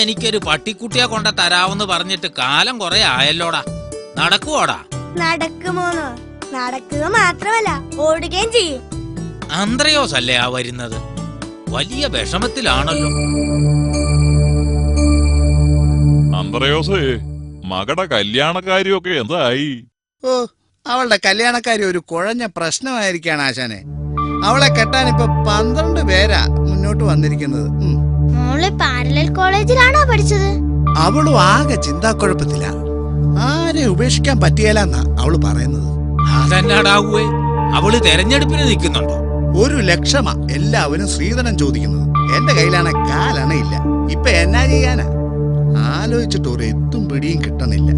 എനിക്കൊരു പട്ടിക്കുട്ടിയെ കൊണ്ട തരാവെന്ന് പറഞ്ഞിട്ട് കാലം കുറെ ആയല്ലോടാ. നടക്കുവോടാ? നടക്കുമോന്നോ? നടക്കുക മാത്രമല്ല ഓടുകയും ചെയ്യും. അന്ത്രയോസ് അല്ലേ ആ വരുന്നത്? വലിയ വിഷമത്തിലാണല്ലോ. അന്ത്രയോസേ, മകളുടെ കല്യാണക്കാരിയൊക്കെ എന്തായി? ഓ, അവളുടെ കല്യാണക്കാരി ഒരു കുഴഞ്ഞ പ്രശ്നമായിരിക്കാണ് ആശാനെ. അവളെ കെട്ടാൻ ഇപ്പൊ 12 പേരാ മുന്നോട്ട് വന്നിരിക്കുന്നത്. മോള് പാരലൽ കോളേജിലാണോ പഠിച്ചത്? അവളും ആകെ ചിന്താക്കുഴപ്പത്തില. ആരെ ഉപേക്ഷിക്കാൻ പറ്റിയല്ലെന്നാ അവള് പറയുന്നത്. അതെന്നാടാവേ, അവള് തെരഞ്ഞെടുപ്പിന് നിൽക്കുന്നുണ്ടോ? 1 ലക്ഷമാ എല്ലാവരും ശ്രീധനം ചോദിക്കുന്നത്. എന്റെ കയ്യിലാണ് കാലണയില്ല. ഇപ്പൊ എന്നാ ചെയ്യാനാ? ആലോചിച്ചിട്ട് ഒരു എത്തും പിടിയും കിട്ടണില്ല.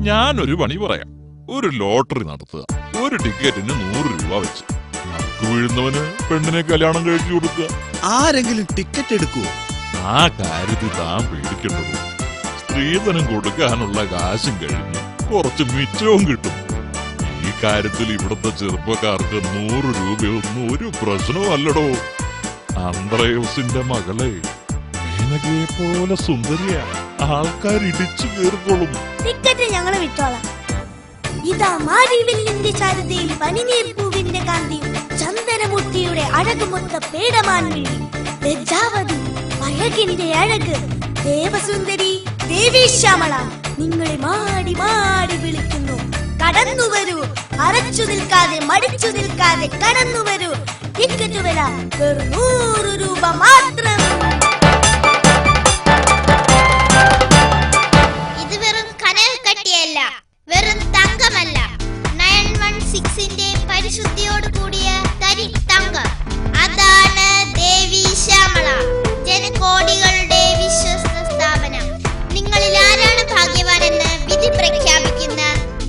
ഞാനൊരു പണി പറയാം. ഒരു ലോട്ടറി നടത്തുക. ഒരു ടിക്കറ്റിന് 100 രൂപ വെച്ച് വീഴുന്നവന് പെണ്ണിനെ കല്യാണം കഴിച്ചു കൊടുക്കുക. ആരെങ്കിലും ടിക്കറ്റ് എടുക്കുവോ? ആ കാര്യത്തിൽ താൻ പേടിക്കേണ്ടത്. സ്ത്രീധനം കൊടുക്കാനുള്ള കാശും കഴിഞ്ഞ് കുറച്ച് മിച്ചവും കിട്ടും. ഈ കാര്യത്തിൽ ഇവിടുത്തെ ചെറുപ്പക്കാർക്ക് 100 രൂപയൊന്നും ഒരു പ്രശ്നവും അല്ലടോ. അന്ത്രയോസിന്റെ മകളെ മേനകയെ പോലെ സുന്ദരിയാ. ആൾക്കാർ ഇടിച്ചു കയറിക്കോളും. ടിക്കറ്റ് ഞങ്ങള് വിറ്റോളാം. ഇതാ മാരിവില്ലിന്റെ ചാരുതയിൽ പനിനീർ പൂവിന്റെ കാന്തിയും ചന്ദനമുട്ടിയുടെ അഴകുമൊത്ത പേടമാൻവിഴി ലജ്ജാവതി അഴകിന്റെ അഴക് ദേവസുന്ദരി ദേവി ശ്യാമള നിങ്ങളെ മാടി മാടി വിളിക്കുന്നു. കടന്നു വരൂ, അറച്ചു നിൽക്കാതെ മടിച്ചു നിൽക്കാതെ കടന്നു വരൂ. ടിക്കറ്റ് വില വെറും 100 രൂപ മാത്രം. ഇത് വെറും കനൽ കട്ടിയല്ല, വെറും തങ്കമല്ല, 916ന്റെ പരിശുദ്ധിയോട് കൂടിയ തരി തങ്കം. അതാണ് ദേവി ശ്യാമള, ജനകോടികളുടെ വിശ്വസ്ത സ്ഥാപനം. നിങ്ങളിൽ ആരാണ് ഭാഗ്യവാനെന്ന് വിധി പ്രഖ്യാപിക്കുന്ന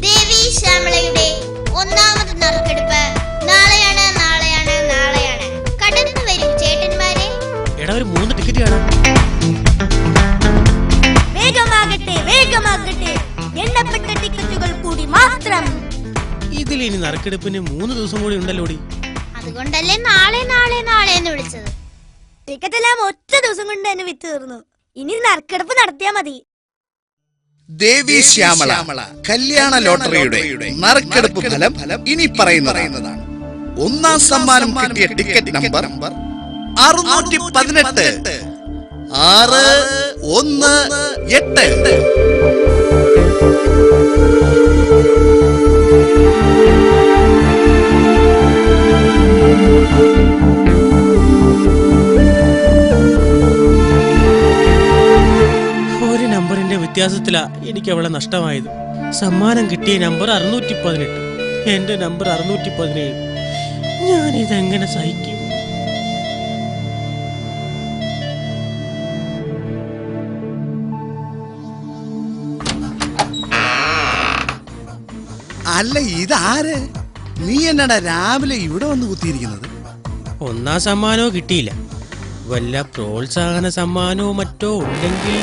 ദേവി ശ്യാമളയുടെ 1ാമത് നറുക്കെടുപ്പ് നാളെയാണ്. കടന്നു വരും ചേട്ടന്മാരെ. എടാ, ഒരു 3 ടിക്കറ്റ് കാണാം. വേഗമാകട്ടെ, എണ്ണപ്പെട്ട ടിക്കറ്റുകൾ കൂടി മാത്രം. ഇതിൽ ഇനി നറുക്കെടുപ്പിന് 3 ദിവസം കൂടി ഉണ്ടല്ലോടി. അതുകൊണ്ടല്ലേ നാളെ എന്ന് വിളിച്ചത്. ടിക്കറ്റ് എല്ലാം ഒറ്റ ദിവസം കൊണ്ട് തന്നെ വിറ്റ് തീർന്നു. ഇനി നറുക്കെടുപ്പ് നടത്തിയാ മതി. ദേവി ശ്യാമള കല്യാണ ലോട്ടറിയുടെ നറുക്കെടുപ്പ് ഫലം ഇനി പറയുന്നതാണ്. 1ാം സമ്മാനം കിട്ടിയ ടിക്കറ്റ് നമ്പർ 618 618. ഒരു നമ്പറിന്റെ വ്യത്യാസത്തിലാ എനിക്ക് അവളെ നഷ്ടമായത്. സമ്മാനം കിട്ടിയ നമ്പർ 618, എന്റെ നമ്പർ 617. ഞാനിതെങ്ങനെ സഹിക്കും? അല്ല, ഇതാര്? നീ എന്നടാ രാവിലെ ഇവിടെ വന്ന് കുത്തിയിരിക്കുന്നത്? 1ാം സമ്മാനവും കിട്ടിയില്ല. വല്ല പ്രോത്സാഹന സമ്മാനവും മറ്റോ ഉണ്ടെങ്കിൽ